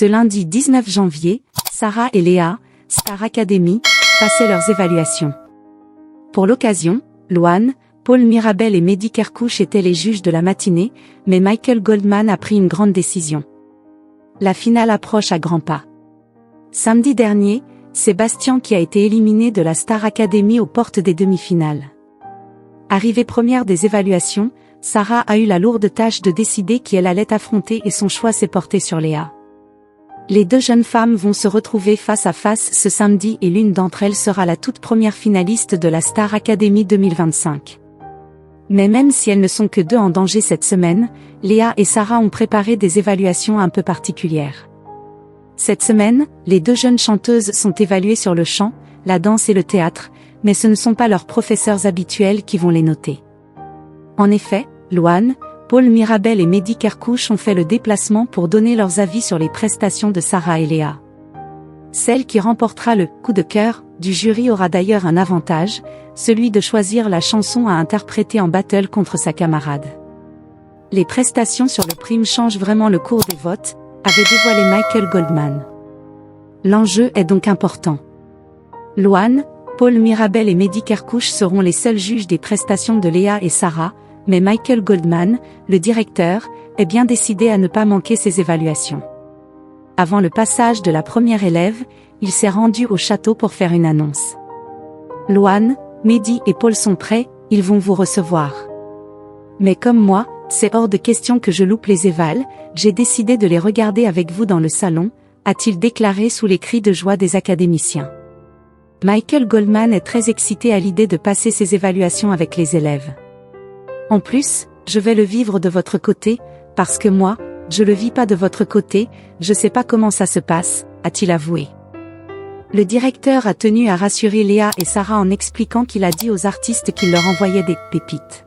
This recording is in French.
Ce lundi 19 janvier, Sarah et Léa, Star Academy, passaient leurs évaluations. Pour l'occasion, Loane, Paul Mirabel et Mehdi Kerkouche étaient les juges de la matinée, mais Michael Goldman a pris une grande décision. La finale approche à grands pas. Samedi dernier, c'est Bastien qui a été éliminé de la Star Academy aux portes des demi-finales. Arrivée première des évaluations, Sarah a eu la lourde tâche de décider qui elle allait affronter et son choix s'est porté sur Léa. Les deux jeunes femmes vont se retrouver face à face ce samedi et l'une d'entre elles sera la toute première finaliste de la Star Academy 2025. Mais même si elles ne sont que deux en danger cette semaine, Léa et Sarah ont préparé des évaluations un peu particulières. Cette semaine, les deux jeunes chanteuses sont évaluées sur le chant, la danse et le théâtre, mais ce ne sont pas leurs professeurs habituels qui vont les noter. En effet, Loane, Paul Mirabel et Mehdi Kerkouche ont fait le déplacement pour donner leurs avis sur les prestations de Sarah et Léa. Celle qui remportera le « coup de cœur » du jury aura d'ailleurs un avantage, celui de choisir la chanson à interpréter en battle contre sa camarade. Les prestations sur le prime changent vraiment le cours des votes, avait dévoilé Michael Goldman. L'enjeu est donc important. Loane, Paul Mirabel et Mehdi Kerkouche seront les seuls juges des prestations de Léa et Sarah, mais Michael Goldman, le directeur, est bien décidé à ne pas manquer ses évaluations. Avant le passage de la première élève, il s'est rendu au château pour faire une annonce. Loane, Mehdi et Paul sont prêts, ils vont vous recevoir. Mais comme moi, c'est hors de question que je loupe les évals, j'ai décidé de les regarder avec vous dans le salon, a-t-il déclaré sous les cris de joie des académiciens. Michael Goldman est très excité à l'idée de passer ses évaluations avec les élèves. En plus, je vais le vivre de votre côté, parce que moi, je le vis pas de votre côté, je sais pas comment ça se passe, a-t-il avoué. Le directeur a tenu à rassurer Léa et Sarah en expliquant qu'il a dit aux artistes qu'il leur envoyait des pépites.